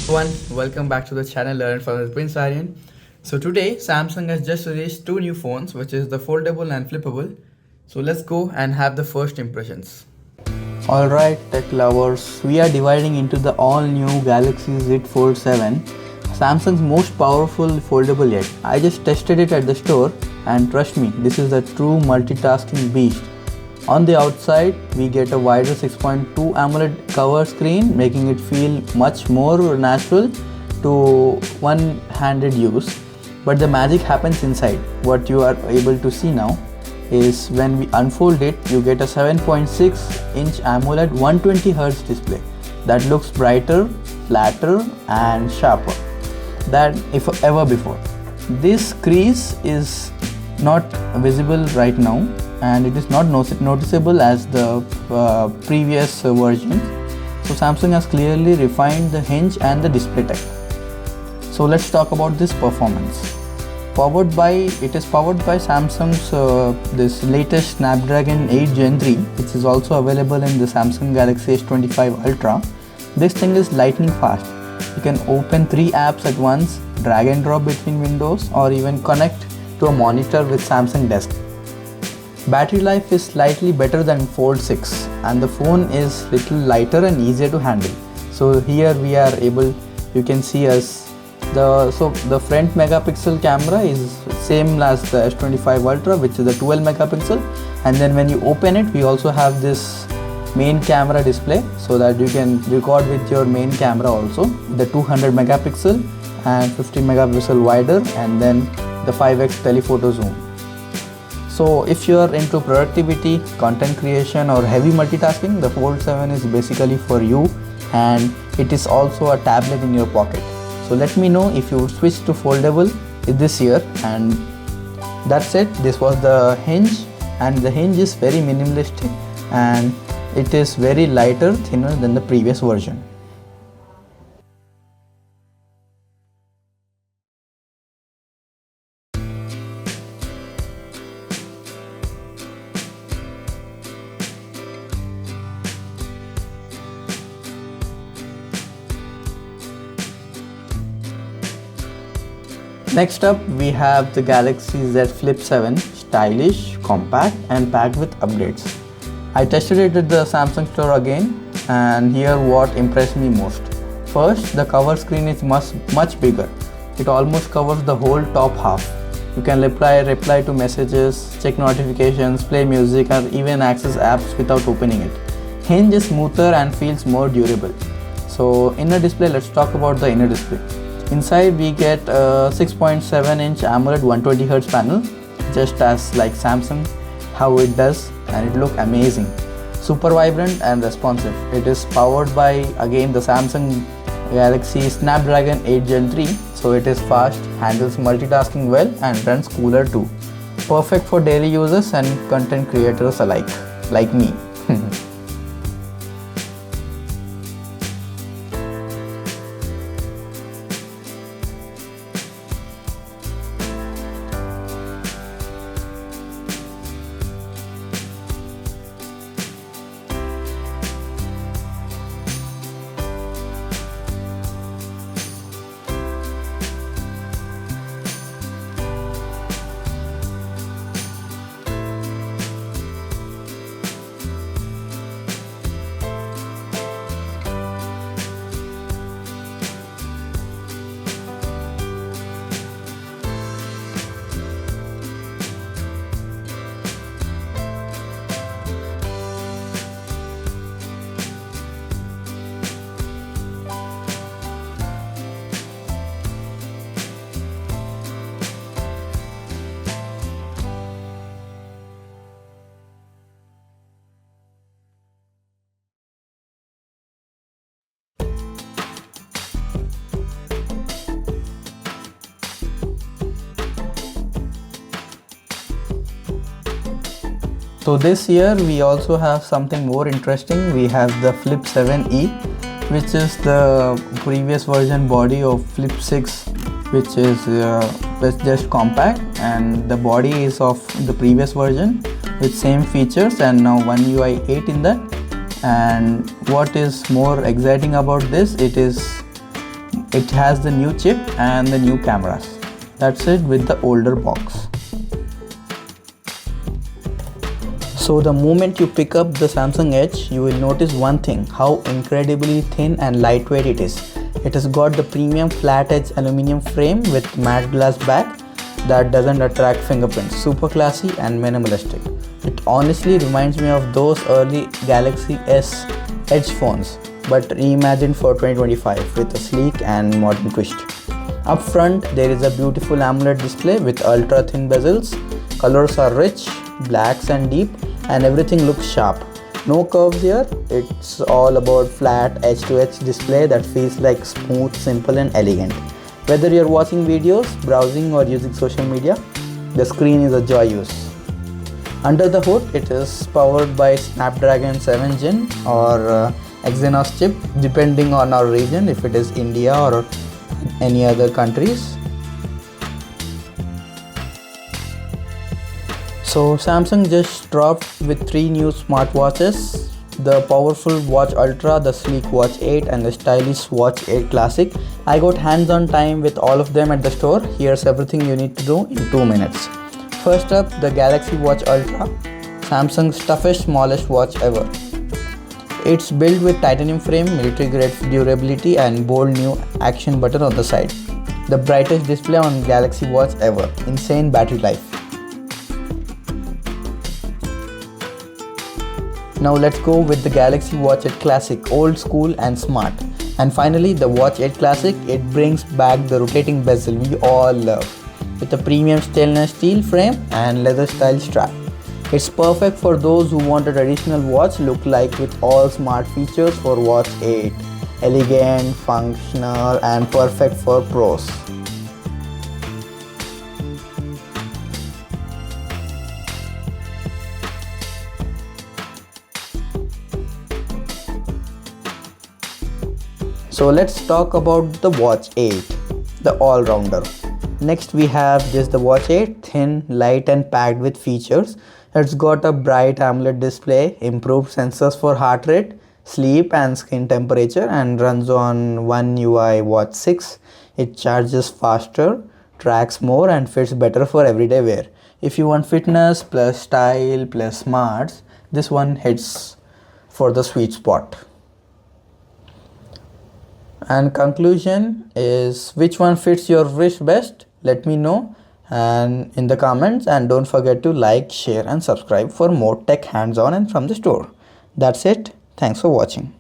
Everyone, welcome back to the channel Learn from the Prince Aryan. So today Samsung has just released two new phones, which is the foldable and flippable. So let's go and have the first impressions. Alright tech lovers, we are dividing into the all new Galaxy Z Fold 7, Samsung's most powerful foldable yet. I just tested it at the store and trust me, this is a true multitasking beast. On the outside, we get a wider 6.2 AMOLED cover screen, making it feel much more natural to one-handed use. But the magic happens inside. What you are able to see now is when we unfold it, you get a 7.6-inch AMOLED 120Hz display that looks brighter, flatter and sharper than if ever before. This crease is not visible right now and it is not noticeable as the previous version. So Samsung has clearly refined the hinge and the display type. So let's talk about this performance. It is powered by Samsung's this latest Snapdragon 8 Gen 3, which is also available in the Samsung Galaxy S25 Ultra. This thing is lightning fast. You can open 3 apps at once, drag and drop between windows, or even connect to a monitor with Samsung Desk. Battery life is slightly better than Fold 6 and the phone is little lighter and easier to handle. So here we are able, you can see us the front megapixel camera is same as the S25 Ultra, which is the 12 megapixel, and then when you open it we also have this main camera display so that you can record with your main camera also, the 200 megapixel and 50 megapixel wider, and then the 5x telephoto zoom. So if you are into productivity, content creation or heavy multitasking, the Fold 7 is basically for you, and it is also a tablet in your pocket. So let me know if you would switch to foldable this year. And that's it. This was the hinge, and the hinge is very minimalistic and it is very lighter, thinner than the previous version. Next up, we have the Galaxy Z Flip 7, stylish, compact and packed with upgrades. I tested it at the Samsung store again, and here what impressed me most. First, the cover screen is much bigger. It almost covers the whole top half. You can reply to messages, check notifications, play music or even access apps without opening it. Hinge is smoother and feels more durable. So inner display, let's talk about the inner display. Inside we get a 6.7-inch AMOLED 120Hz panel, just as like Samsung how it does, and it looks amazing. Super vibrant and responsive. It is powered by again the Samsung Galaxy Snapdragon 8 Gen 3, so it is fast, handles multitasking well and runs cooler too. Perfect for daily users and content creators alike, like me. So this year we also have something more interesting. We have the Flip 7e, which is the previous version body of Flip 6, which is just compact, and the body is of the previous version with same features, and now One UI 8 in that. And what is more exciting about this, it is It has the new chip and the new cameras. That's it with the older box. So the moment you pick up the Samsung Edge, you will notice one thing, how incredibly thin and lightweight it is. It has got the premium flat edge aluminum frame with matte glass back that doesn't attract fingerprints. Super classy and minimalistic. It honestly reminds me of those early Galaxy S Edge phones, but reimagined for 2025 with a sleek and modern twist. Up front, there is a beautiful AMOLED display with ultra thin bezels. Colors are rich, blacks and deep, and everything looks sharp. No curves here, it's all about flat edge-to-edge display that feels like smooth, simple and elegant. Whether you're watching videos, browsing or using social media, the screen is a joy use. Under the hood, it is powered by Snapdragon 7 Gen or Exynos chip, depending on our region, if it is India or any other countries. So Samsung just dropped with 3 new smartwatches, the powerful Watch Ultra, the sleek Watch 8 and the stylish Watch 8 Classic. I got hands-on time with all of them at the store. Here's everything you need to do in 2 minutes. First up, the Galaxy Watch Ultra, Samsung's toughest, smallest watch ever. It's built with titanium frame, military grade durability and bold new action button on the side. The brightest display on Galaxy Watch ever, insane battery life. Now let's go with the Galaxy Watch 8 Classic, old school and smart. And finally the Watch 8 Classic, it brings back the rotating bezel we all love, with a premium stainless steel frame and leather style strap. It's perfect for those who want a traditional watch look like with all smart features for Watch 8. Elegant, functional and perfect for pros. So let's talk about the Watch 8, the all-rounder. Next we have just the Watch 8, thin, light and packed with features. It's got a bright AMOLED display, improved sensors for heart rate, sleep and skin temperature, and runs on One UI Watch 6. It charges faster, tracks more and fits better for everyday wear. If you want fitness plus style plus smarts, this one hits for the sweet spot. And conclusion is, which one fits your wrist best? Let me know and in the comments, and don't forget to like, share and subscribe for more tech hands-on and from the store. That's it. Thanks for watching.